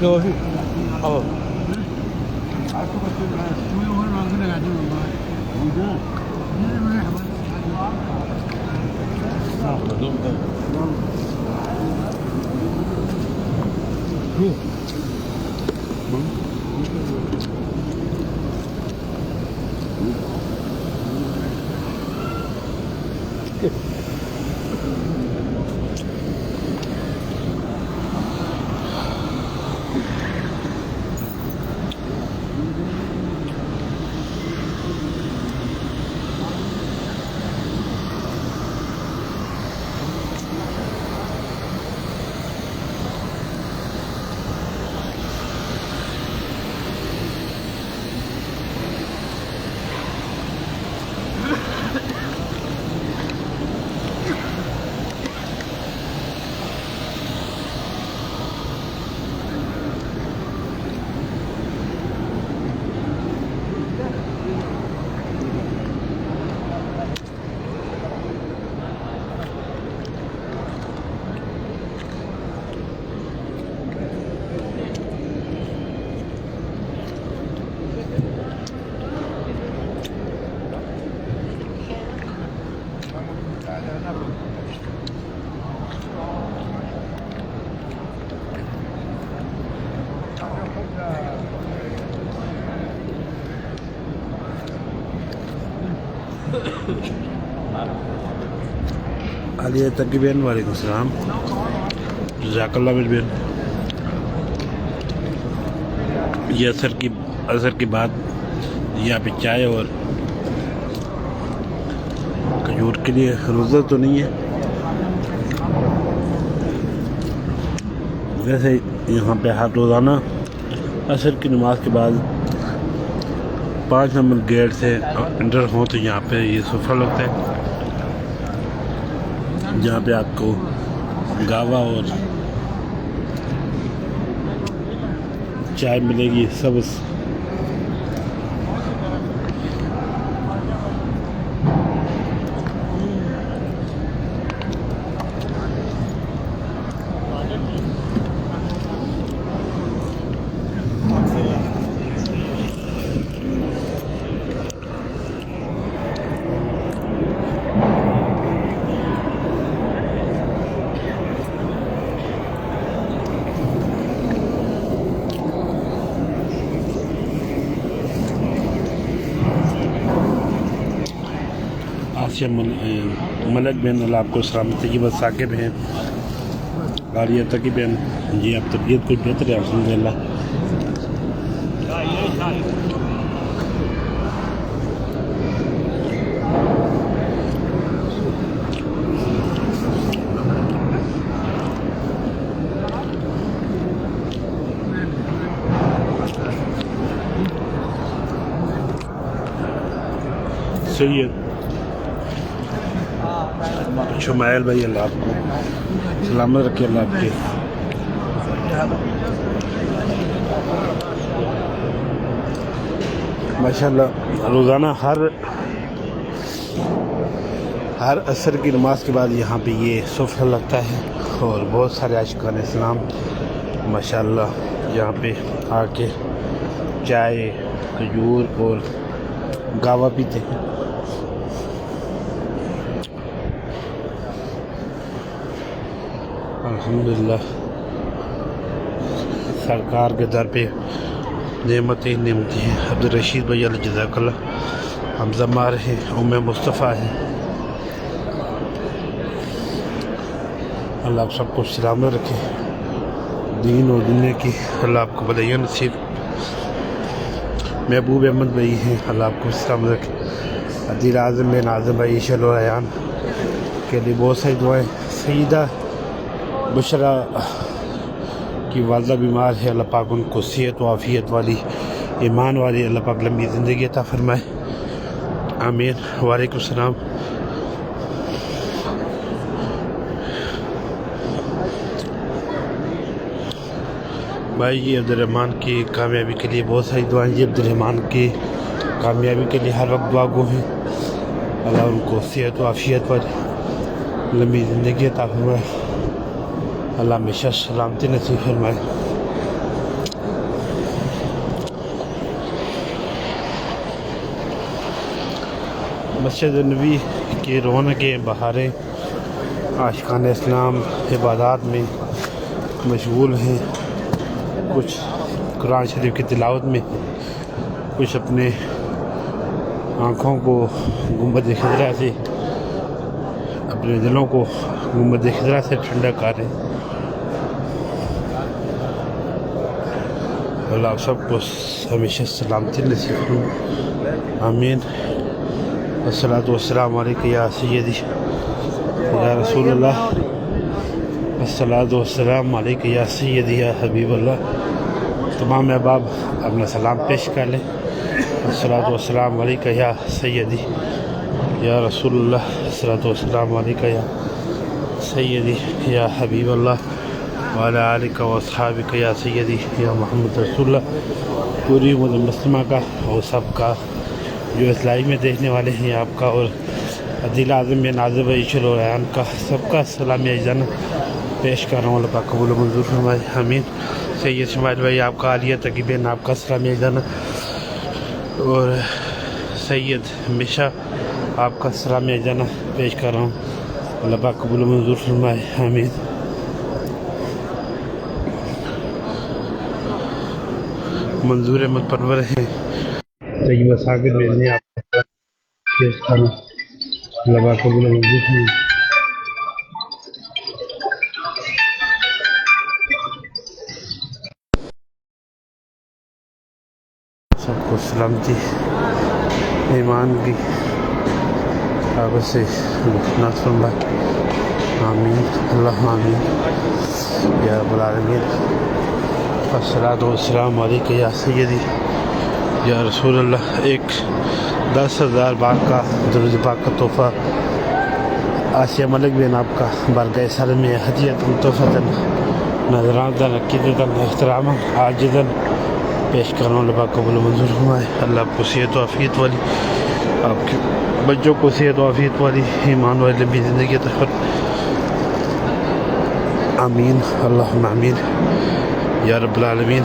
Rồi. Ờ. علیہ تقریباً وعلیکم السلام جزاک اللہ بن یہ عصر کے بعد یہاں پہ چائے اور کھجور کے لیے روزہ تو نہیں ہے، ویسے یہاں پہ ہر روزانہ عصر کی نماز کے بعد 5 نمبر گیٹ سے انٹر ہوں تو یہاں پہ یہ سفرہ لگتا ہے، جہاں پہ آپ کو گاوا اور چائے ملے گی سبز۔ ملک بن اللہ آپ کو سلامت طیبہ ثاقب ہیں، عالیہ تقی بن جی اب طبیعت کچھ بہتر ہے الحمدللہ۔ سید شمائل بھائی اللہ آپ کو سلامت رکھے، اللہ آپ کے ماشاءاللہ روزانہ ہر عصر کی نماز کے بعد یہاں پہ یہ سفرہ لگتا ہے اور بہت سارے عاشقان اسلام ماشاءاللہ یہاں پہ آ کے چائے کھجور اور گاوا پیتے ہیں۔ الحمدللہ سرکار کے در پہ نعمتیں ہیں۔ عبدالرشید بھائی اللہ جزاک اللہ، حمزہ مار ہے، ام مصطفیٰ ہے، اللہ آپ سب کو سلامت رکھے، دین اور دنیا کی اللہ آپ کو بھلائیاں نصیب۔ محبوب احمد بھائی ہیں، اللہ آپ کو سلامت رکھے۔ عدیل اعظم بن اعظم بھائی شل و ریان کے لیے بہت ساری دعائیں۔ سیدہ بشرا کی والدہ بیمار ہے، اللہ پاک ان کو صحت و عافیت والی ایمان والی اللہ پاک لمبی زندگی عطا فرمائے، آمین۔ وعلیکم السلام۔ بھائی جی عبدالرحمن کی کامیابی کے لیے بہت ساری دعائیں جی، عبدالرحمن کی کامیابی کے لیے ہر وقت دعا گو ہیں، اللہ ان کو صحت و عافیت والی لمبی زندگی عطا فرمائے، اللہ ہمیشہ سلامتی نصیب فرمائے۔ مسجد نبی کی رونقیں بہاریں عاشقان اسلام عبادات میں مشغول ہیں، کچھ قرآن شریف کی تلاوت میں، کچھ اپنے آنکھوں کو گنبد خضرا سے، اپنے دلوں کو گنبد خضرا سے ٹھنڈا کر رہے ہیں۔ اللہ آپ سب کو ہمیشہ سلامتی نصیب فرمائے، آمین۔ الصلاۃ والسلام علیک یا سیدی یا رسول اللہ، الصلاۃ والسلام علیک یا سیدی یا حبیب اللہ۔ تمام احباب اپنا سلام پیش کر لیں۔ الصلاۃ والسلام علیک یا سیدی یا رسول اللہ، الصلاۃ والسلام علیک یا سیدی یا حبیب اللہ وعلی آلک و اصحابک یا سیدی یا محمد رسول اللہ۔ پوری امت مسلمہ کا اور سب کا جو اس لائیو میں دیکھنے والے ہیں، آپ کا اور عدیل اعظم بن عازب بھائی چلو ریان کا، سب کا سلامی اجزانا پیش کر رہا ہوں۔ اللہ پاک قبول و منظور فرمائے، آمین۔ سید شمائل بھائی آپ کا، عالیہ تقی بہن آپ کا سلامی اجزانا، اور سید مشا آپ کا سلامی اجزانا پیش کر رہا ہوں۔ اللہ پاک قبول و منظور فرمائے، آمین۔ منظور احمد پرور ہیں، طیبہ ثاقب میں آپ کا پیش کر رہا ہوں۔ اللہ پاک قبول و منظور فرمائے۔ سب کو سلامتی ایمان کی کعبہ سے نعت فرمائے، آمین اللہ آمین یا رب العالمین۔ الصلاۃ والسلام علیک یا سیدی یا رسول اللہ۔ ایک 10,000 بار کا درود پاک کا تحفہ آسیہ ملک بن آپ کا بارگاہ سر میں ہدیۃ تحفتاً نذرانہ عقیدتاً احتراما عاجزاً پیش کر رہا ہوں۔ اللہ پاک قبول و منظور فرمائے۔ اللہ آپ کو صحت و عافیت والی، آپ کے بچوں کو صحت و عافیت والی، ایمان والی لمبی زندگی عطا فرمائے، آمین اللہم آمین یا رب العالمین۔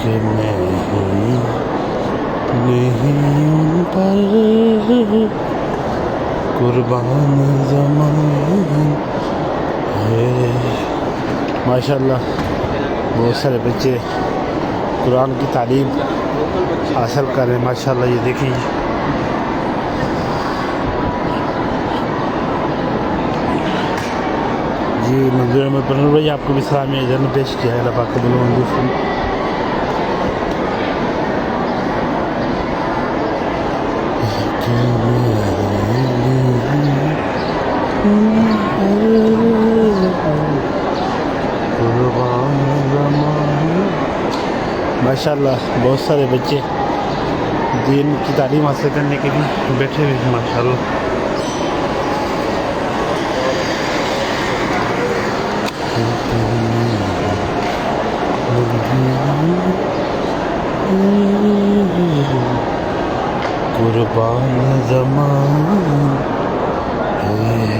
کہ میں نہیں پر قربان زمان ہے۔ ماشاءاللہ بہت سارے بچے قرآن کی تعلیم حاصل کر رہے ہیں، ماشاءاللہ۔ یہ دیکھیں جی منظور احمد پرور بھائی آپ کو بھی سلامی اجزانا پیش کیا ہے۔ اللہ پاک قبول و منظور فرمائے۔ ماشاءاللہ بہت سارے بچے دین کی تعلیم حاصل کرنے کے لیے بیٹھے ہوئے ہیں، ماشاءاللہ۔ قربان زمان ہے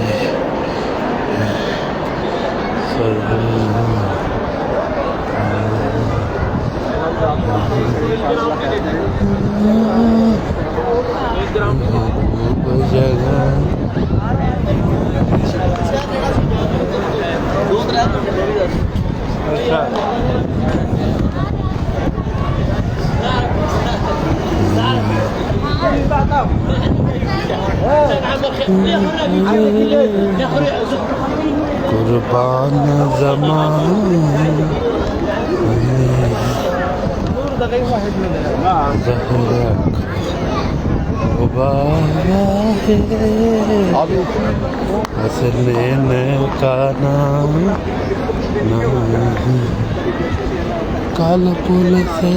قربان زمان ظہرک غبارہ ہے، حسنین کا نام کال پل سے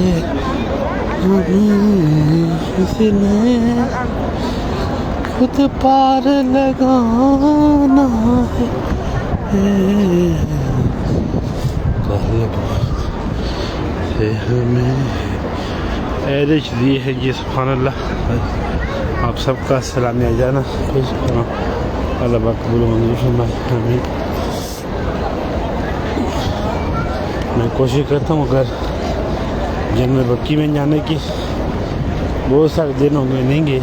کسی نے خود پار لگانا ہے، قلب سے ہمیں ایرج دی ہے جی سبحان اللہ. آپ سب کا سلامیہ جانا پیش کروں. اللہ پاک قبول و منظور فرمائے. آمین. میں کوشش کرتا ہوں اگر جنرل بکی میں جانے کی بہت سارے دن ہوں گے نہیں گے,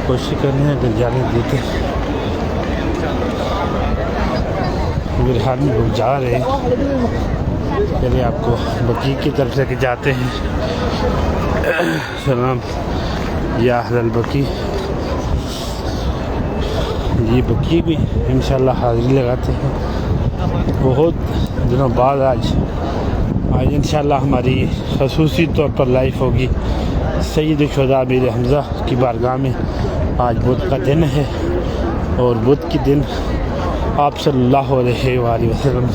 کوشش کرنے ہیں اگر جانے دیتے. میرے حال میں لوگ جا رہے ہیں. پہلے آپ کو بقیع کی طرف سے کہ جاتے ہیں. سلام یا اہل البقیع. یہ بقیع بھی انشاءاللہ حاضری لگاتے ہیں. بہت دنوں بعد آج انشاءاللہ ہماری خصوصی طور پر لائف ہوگی سید شہداء امیر حمزہ کی بارگاہ میں. آج بدھ کا دن ہے اور بدھ کے دن آپ صلی اللہ علیہ وآلہ وسلم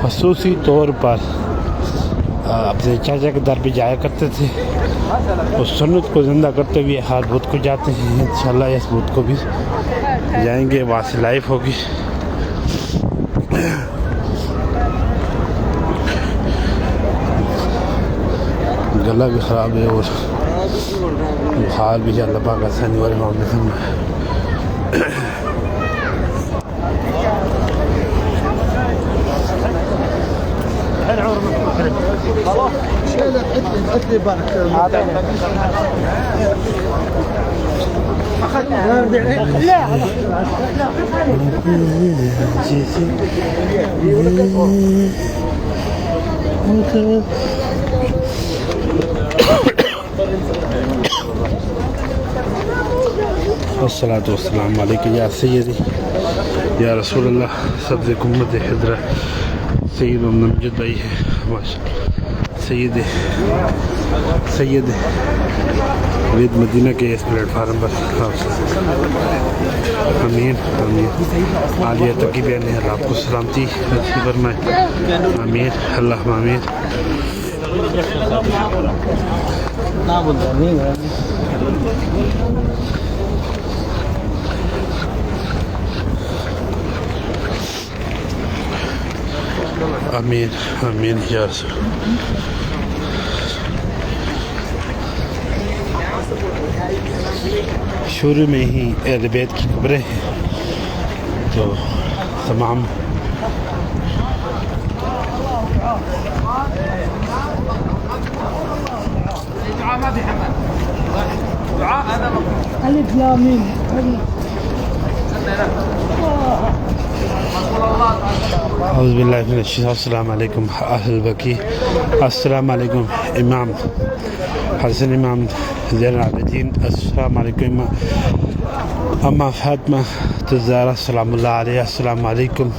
خصوصی طور پر اپنے چاچا کے در پہ جایا کرتے تھے. اس سنت کو زندہ کرتے ہوئے ہر بدھ کو جاتے ہیں. انشاءاللہ اس بدھ کو بھی جائیں گے, وہاں سے لائف ہوگی. گلا بھی خراب ہے اور بخار بھی اللہ پاک آسانی والے معاملے میں. والصلاة والسلام علیکم یا سیدی یا رسول اللہ. سبز امت حضرت سید امجد بھائی ہے. سید وید مدینہ کے اس پلیٹ فارم پر. آمین آمین. عالیہ تقی بہن اللہ آپ کو سلامتی نصیب فرمائے. آمین اللہ آمین. آمین آمین یا رسول. شروع میں ہی اہل بیت کی قبریں ہیں تو تمام اعوذ باللہ من الشیطان. السلام علیکم اہل البقیع. السلام علیکم امام حسن, امام زین العابدین. السلام علیکم اما فاطمہ الزہرا سلام اللہ علیہ. السلام علیکم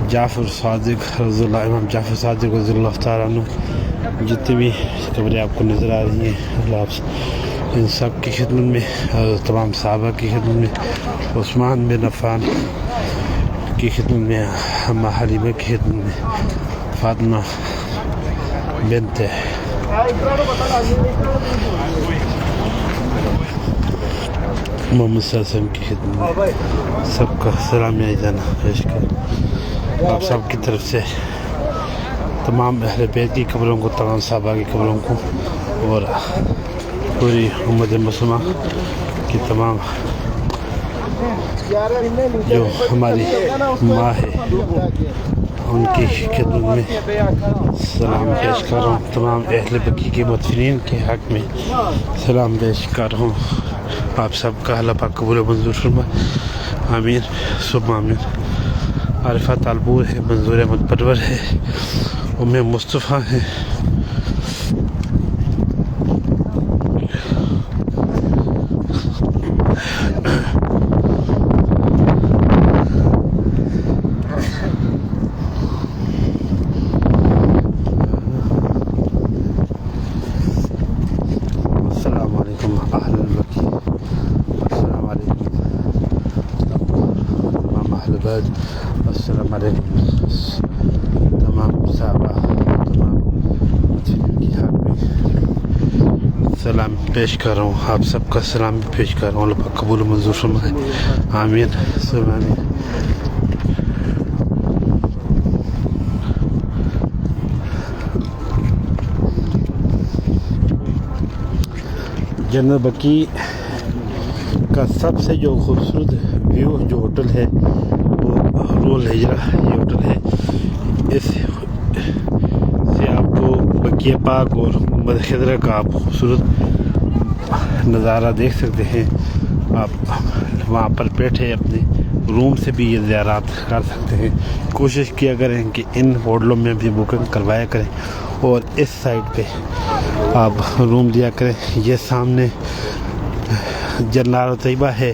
جعفر صادق رضی اللہ, امام جعفر صادق رضی اللہ تعالیٰ عنہ. جتنی بھی قبریں آپ کو نظر آ رہی ہیں اللہ آپ ان سب کی خدمت میں, تمام صحابہ کی خدمت میں, عثمان بن عفان کی خدمت میں, اماں حلیمہ کی خدمت میں, فاطمہ بنت محمد صلی اللہ علیہ وسلم کی خدمت میں سب کا سلامیہ جانا پیش کر. آپ سب کی طرف سے تمام اہل بیت کی قبروں کو, تمام صحابہ کی قبروں کو اور پوری امت مسلمہ کی تمام جو ہماری ماں ہے ان کی خدمت میں سلام پیش کر رہا ہوں. تمام اہل بقیع کے مدفنین کے حق میں سلام پیش کر رہا ہوں. آپ سب کا اللہ پاک قبول و منظور فرمائے. آمین ثم آمین. عارفہ طالبور ہے, منظور احمد پرور ہے, ام مصطفیٰ ہے, السلام علیکم تمام صحابہ, تمام کی حق میں سلام پیش کر رہا ہوں. آپ سب کا سلام پیش کر رہا ہوں. اللہ پاک قبول و منظور فرمائے. آمین ثم آمین. جنرل بکی کا سب سے جو خوبصورت ویو جو ہوٹل ہے وہ رول ہجرا یہ ہوٹل ہے. اس سے آپ کو بقیہ پاک اور گنبد خضرا کا آپ خوبصورت نظارہ دیکھ سکتے ہیں. آپ وہاں پر بیٹھے اپنے روم سے بھی یہ زیارات کر سکتے ہیں. کوشش کیا کریں کہ ان ہوٹلوں میں بھی بکنگ کروایا کریں اور اس سائٹ پہ آپ روم دیا کریں. یہ سامنے جنرل طیبہ ہے.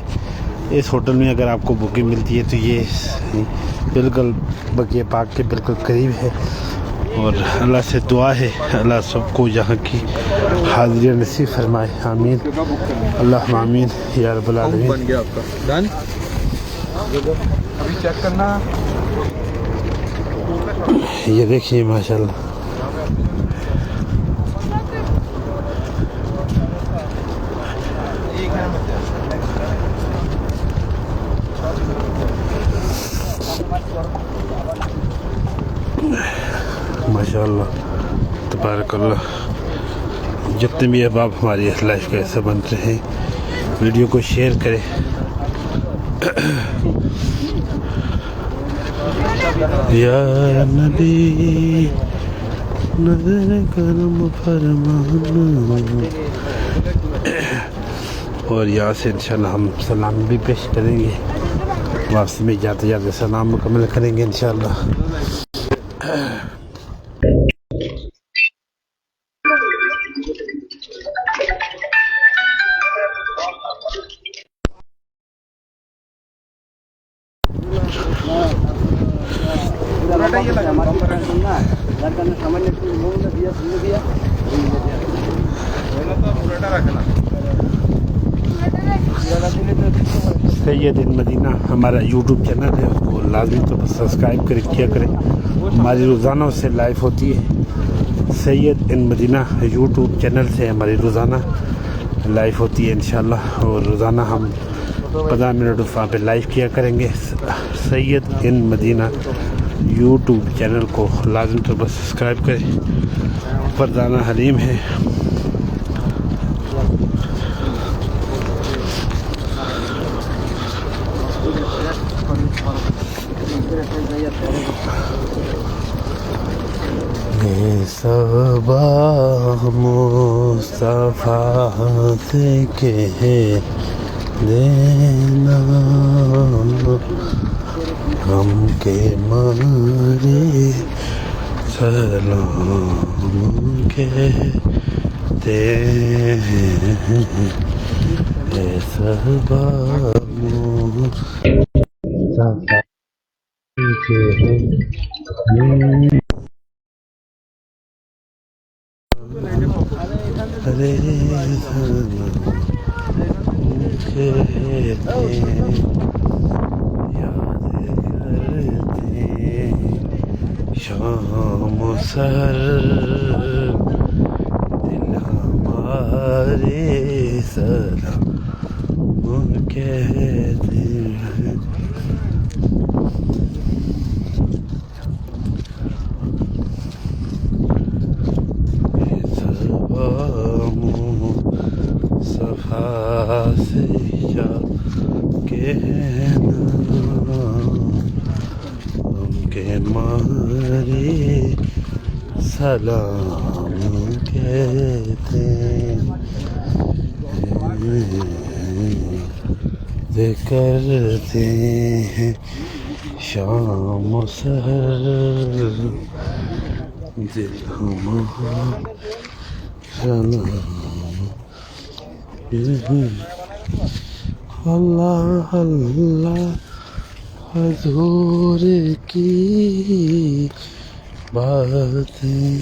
اس ہوٹل میں اگر آپ کو بکنگ ملتی ہے تو یہ بالکل بقیہ پاک کے بالکل قریب ہے. اور اللہ سے دعا ہے اللہ سب کو یہاں کی حاضری نصیب فرمائے. آمین اللہ آمین یا رب العالمین. بن گیا آپ کا ڈن. ابھی چیک کرنا. یہ دیکھیے ماشاءاللہ ماشاءاللہ تبارک اللہ. جتنے بھی احباب ہماری اس لائف کا حصہ بن رہے ہیں ویڈیو کو شیئر کریں. یا نبی نظر کرم فرمانا. اور یہاں سے انشاءاللہ ہم سلام بھی پیش کریں گے. واپسی میں جاتے جاتے سلام مکمل کریں گے انشاءاللہ. سید ان مدینہ ہمارا یوٹیوب چینل ہے, اس کو لازمی طور پر سبسکرائب کیا کریں. ہماری روزانہ اس سے لائیو ہوتی ہے. سید ان مدینہ یوٹیوب چینل سے ہماری روزانہ لائیو ہوتی ہے انشاءاللہ. اور روزانہ ہم 15 منٹ وہاں پہ لائیو کیا کریں گے. سید ان مدینہ یوٹیوب چینل کو لازم طور پر سبسکرائب کریں. فردانہ حلیم ہے. صبا مصطفیٰ سے کہہ دینا ہم کے مارے سلام کہتے ہیں. صبا مصطفیٰ شام سر دل ہمارے سلام کہتے ہیں. صفا سے جا کہنا ہم کے مارے سلام کہتے ہیں. کرتے ہیں شام و سحر دل ہمارا سلام. اللہ اللہ حضور کی باتیں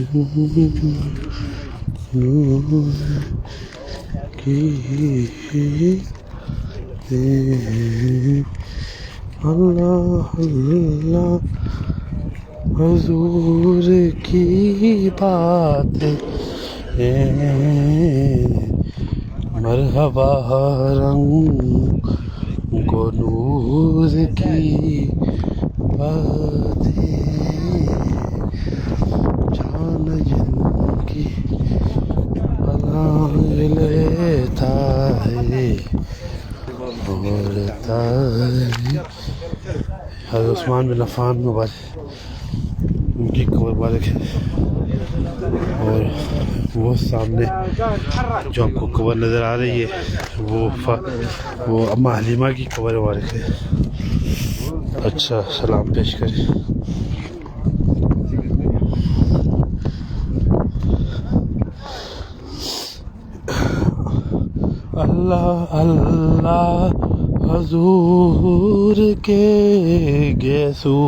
نور کی اللہ اللہ حضور کی باتیں مرحبا رنگ کو نور کی باتیں جان جن لیتا ہے بولتا ہے. حضرت عثمان بن عفان مبارک ان کی قبر مبارک ہے. اور وہ سامنے جو آپ کو قبر نظر آ رہی ہے وہ اماں حلیمہ کی قبر مبارک ہے. اچھا سلام پیش کریں. اللہ اللہ حضور کے گیسو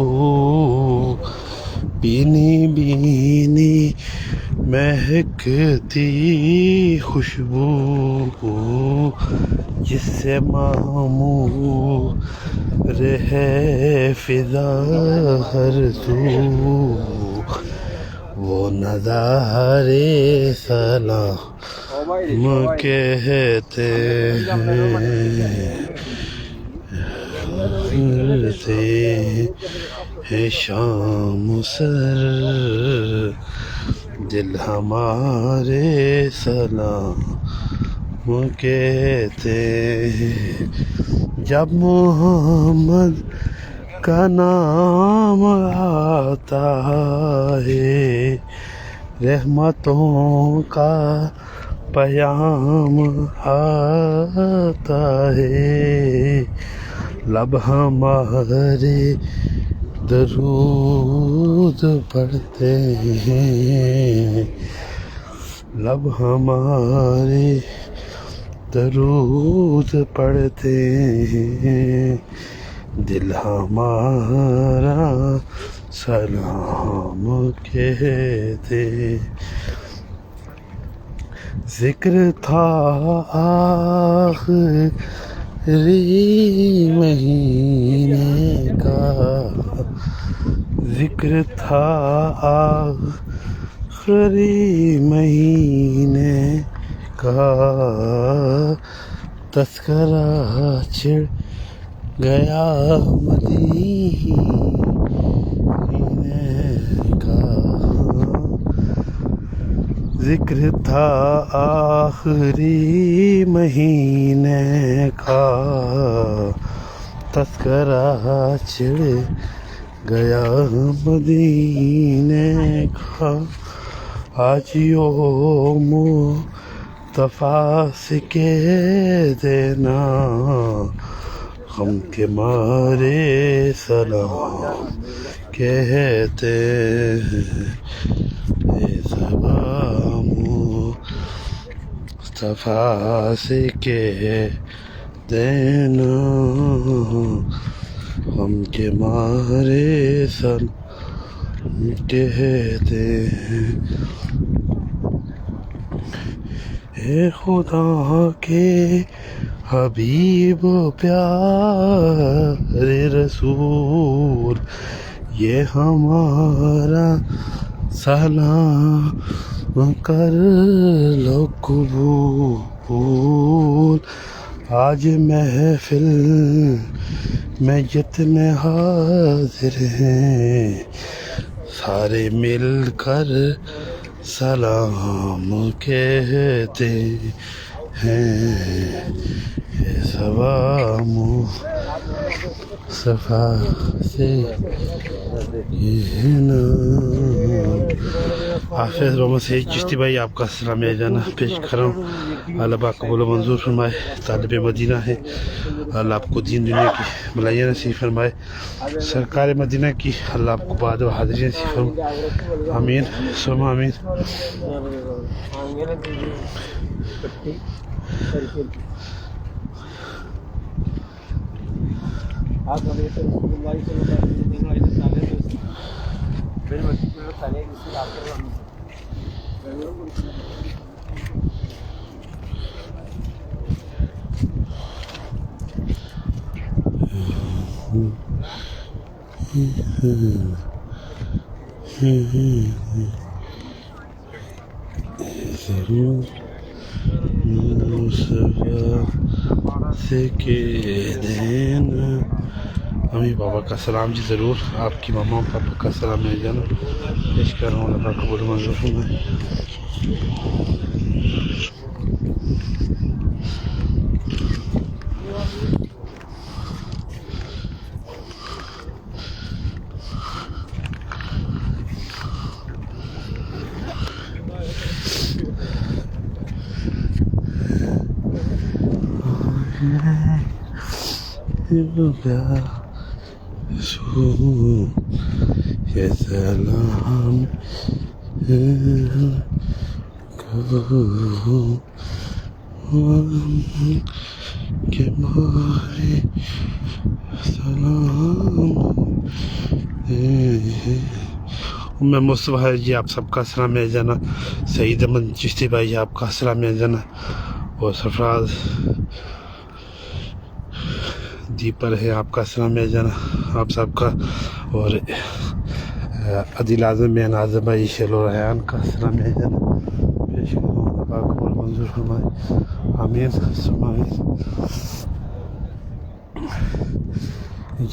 بینی بینی مہکتی خوشبو جس سے معمور ہے فضا ہر سو وہ نظارے سلام کہتے ہیں شام سر دل ہمارے سلام کہتے ہیں. جب محمد کا نام آتا ہے رحمتوں کا پیام آتا ہے. لب ہمارے درود پڑھتے ہیں لب ہمارے درود پڑھتے ہیں دل ہمارا سلام کہتے. ذکر تھا آخری مہینے کا ذکر تھا آخری مہینے کا تذکرہ چڑھ گیا مدینے کا. ذکر تھا آخری مہینے کا تذکرہ چڑھ گیا مدینے کا. آج یوم مصطفیٰ سے کہہ دینا غم کے مارے سلام کہتے ہیں. مصطفیٰ سے کہہ دینا غم کے مارے سلام کہتے ہیں. اے خدا کے حبیب پیارے رسول یہ ہمارا سلام کر لو قبول. آج محفل میں جتنے حاضر ہیں سارے مل کر سلام کہتے ہیں. سلام صفا سے حافظ محمد سعید چشتی بھائی آپ کا سلام جانا پیش کر رہا ہوں. اللہ پاک قبول و منظور فرمائے. طالب مدینہ ہے اللہ آپ کو دین دنیا کی بھلائیاں نصیب فرمائے. سرکار مدینہ کی اللہ آپ کو بعد و حاضری نصیب فرمائے. آمین ثم آمین. ضرور سے کہہ دینا. امی بابا کا سلام جی ضرور آپ کی ماما پاپا کا سلام لے جانا پیش کر رہا ہوں. اللہ قبول منظور فرمائے. یہ سلام کے مارے سلام میں مصطفیٰ جی آپ سب کا سلام ہے جانا. سعید احمد چشتی بھائی آپ کا سلام ہے جانا. اور سرفراز دیپر ہے آپ کا سلام ہے جانا آپ سب کا. اور عدیل اعظم بن اعظم بھائی شیلو ریحان کا سلام ہے جانا. پیش کروں اللہ پاک قبول منظور فرمائے آمین ثم آمین.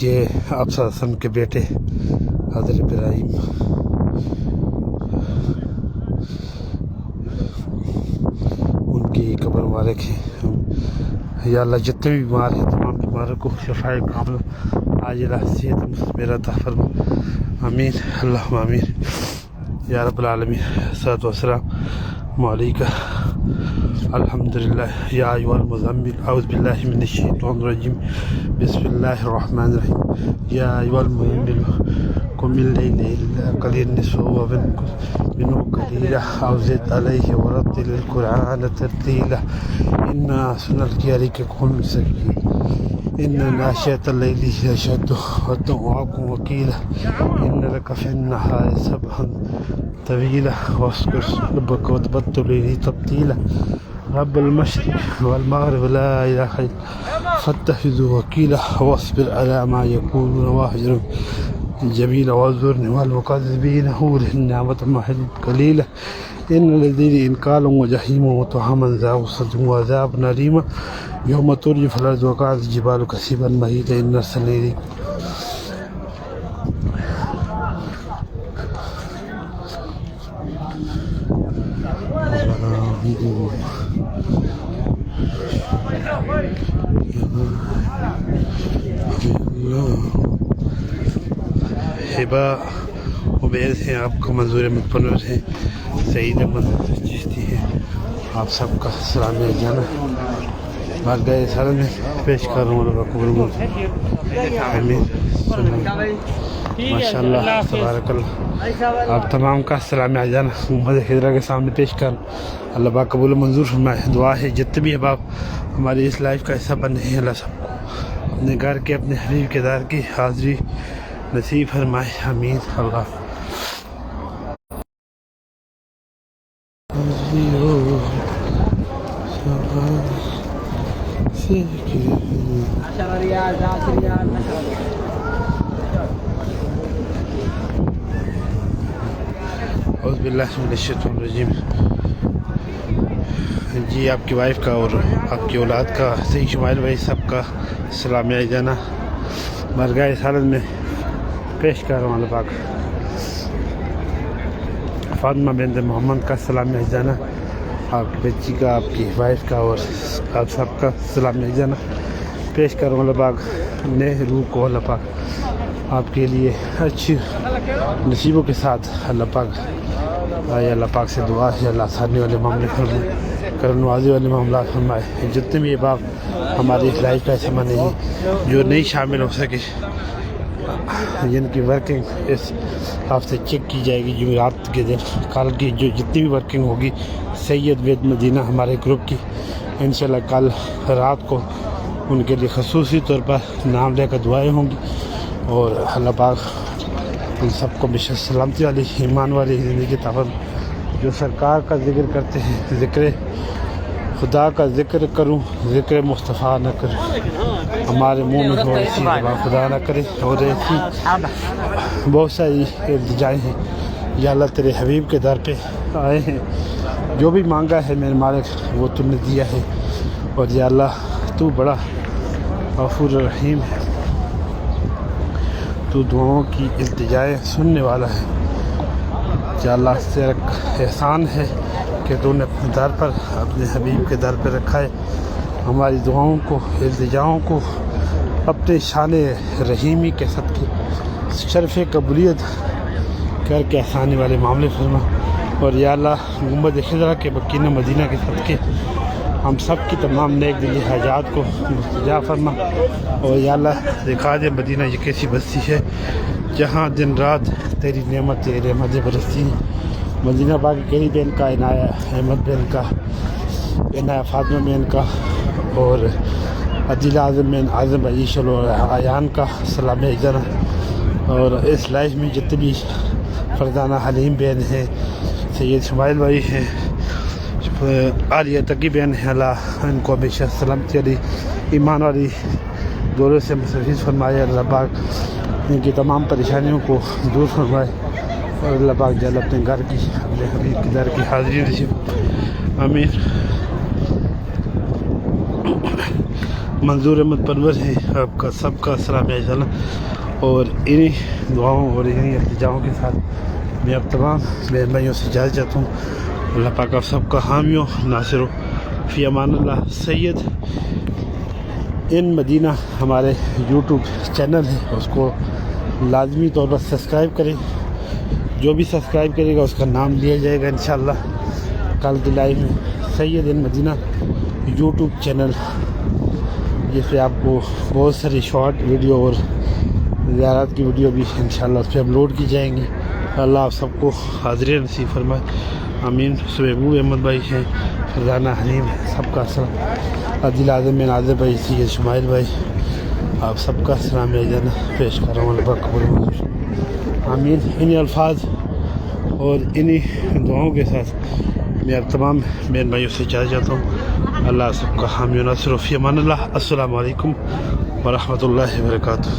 یہ آپ صلی اللہ علیہ وسلم کے بیٹے حضرت ابراہیم ان کی قبر مبارک ہے. یا اللہ جتنے بھی بیمار ہیں تمام بیماروں کو شفاء کامل عاجلہ صحت مستمرہ عطا فرما آمین اللہم آمین یا رب العالمین. الصلاۃ والسلام علیکہ الحمدللہ یا ایھا المزمل اعوذ باللہ من الشیطان الرجیم بسم اللہ الرحمن الرحیم یا ایھا المزمل قم اللیل الا قلیلا نصفه منه قلیلا او زد علیہ ورتل القرآن ترتیلا انا سنلقی علیک قولا ثقیلا ان ناشئۃ اللیل ہی اشد وطئ وقیلا ان لک فی النہار سبحا طویلا واذکر ربک وتبتل الیہ تبتیلا رب المشرق والمغرب لا الہ الا فاتخذه وکیلا واصبر علی ما یقولون واہجرهم جمیلا واعذرنی والمکذبین اولي النعمة مهلا قلیلا ان الذین انکال وجحیم وطعاما ذا غصة وعذاب أليم یوم ترجف الارض وكانت الجبال كثیبا مهیلا ان ارسلنا الیکم ہبا عبید ہیں آپ کا منظور احمد پنور ہیں سعید احمد چشتی ہیں آپ سب کا سلام ہے جانا. بارگاہ سارے میں پیش کر رہا ہوں اللہ قبول آمین ماشاء اللہ تبارک اللہ. آپ تمام کا سلام ہے جانا محمد خضرہ کے سامنے پیش کر اللہ پاک قبول منظور فرمائے. دعا ہے جتنے بھی احباب ہماری اس لائف کا حصہ بنے ہیں اللہ سب کو اپنے گھر کے اپنے حبیب کے دار کی حاضری نصیب فرمائے آمین. اللہ اعوذ باللہ من الشیطان الرجیم. جی آپ کی وائف کا اور آپ کی اولاد کا صحیح شمائل بھائی سب کا سلام جانا بارگاہ رسالت میں پیش کر رہا ہوں. اللہ پاک فاطمہ بنت محمد کا سلام جانا آپ کی بچی کا آپ کی وائف کا اور آپ سب کا سلام جانا پیش کر رہا ہوں. اللہ پاک نئے روح کو اللہ پاک آپ کے لیے اچھی نصیبوں کے ساتھ اللہ پاک آئے. اللہ پاک سے دعا ہے اللہ آسانی والے معاملے فرمائے کرم نوازی والے معاملات فرمائے. جتنے بھی احباب ہماری اس لائف کا ایسا نہیں جو نہیں شامل ہو سکے جن کی ورکنگ اس ہفتے چیک کی جائے گی جمعرات کے دن کل کی جو جتنی بھی ورکنگ ہوگی سید وید مدینہ ہمارے گروپ کی انشاءاللہ کل رات کو ان کے لیے خصوصی طور پر نام لے کر دعائیں ہوں گی. اور اللہ پاک ان سب کو بشر سلامتی والی ایمان والی زندگی طاقت جو سرکار کا ذکر کرتے ہیں ذکر خدا کا ذکر کروں ذکر مصطفیٰ نہ کروں ہمارے منہ میں ہو ایسی زبان خدا نہ کرے. اور ایسی بہت ساری التجائیں ہیں یا اللہ تیرے حبیب کے در پہ آئے ہیں جو بھی مانگا ہے میرے مالک وہ تم نے دیا ہے. اور یا اللہ تو بڑا غفور رحیم ہے تو دعاؤں کی التجائیں سننے والا ہے. یا اللہ تیرا احسان ہے کہ تو نے اپنے در پر اپنے حبیب کے در پہ رکھا ہے ہماری دعاؤں کو التجاؤں کو اپنے شان رحیمی کے صدقے شرف قبولیت کر کے آسانی والے معاملے فرما. اور یا اللہ گنبد خضرا کے مکینہ مدینہ کے صدقے ہم سب کی تمام نیک دلی حاجات کو مستجاب فرما. اور یا اللہ دکھا دے مدینہ یہ کیسی بستی ہے جہاں دن رات تیری نعمت تیری رحمتیں برستی ہیں. مدینہ باقی کیری بہن کا، عنایہ احمد بہن کا، عنایہ فاطمہ بہن کا، اور عدیل اعظم بہن اعظم عیش العیان کا سلام اجرا. اور اس لائف میں جتنے بھی فرزانہ حلیم بہن ہیں، سید شمائل بھائی ہیں، عالیہ تقی بہن ہیں، اللہ ان کو ہمیشہ سلامتی والی ایمان والی دورے سے محفوظ فرمائے. اللہ پاک ان کی تمام پریشانیوں کو دور فرمائے. اور اللہ پاک جل اپنے گھر کی، اپنے حبیب کی در کی حاضری نصیب. آمین. منظور احمد پرور ہے آپ کا سب کا سلام علیکم. اور انہی دعاؤں اور انہی التجاؤں کے ساتھ میں اب تمام بہن بھائیوں سے اجازت چاہتا ہوں. اللہ پاک آپ سب کا حامی و ناصر ہو. فی امان اللہ. سید ان مدینہ ہمارے یوٹیوب چینل ہے، اس کو لازمی طور پر سبسکرائب کریں. جو بھی سبسکرائب کرے گا اس کا نام لیا جائے گا انشاءاللہ کل کی لائیو میں. سید ان مدینہ یوٹیوب چینل، جس پہ آپ کو بہت ساری شارٹ ویڈیو اور زیارت کی ویڈیو بھی انشاءاللہ اس پہ اپلوڈ کی جائیں گی. اللہ آپ سب کو حاضری نصیب فرمائے. آمین. محبوب احمد بھائی ہیں، فرزانہ حلیم ہے، سب کا سلام. عدیل اعظم بن اعظم بھائی، سید شمائل بھائی، آپ سب کا سلام جانا پیش کر رہا ہوں. اللہ پاک قبول منظور. آمین. انہی الفاظ اور انہی دعاؤں کے ساتھ میں اب تمام بہن بھائیوں سے اجازت چاہتا ہوں. اللہ سب کا حامی و ناصر. فی امان اللہ. السلام علیکم ورحمۃ اللہ وبرکاتہ.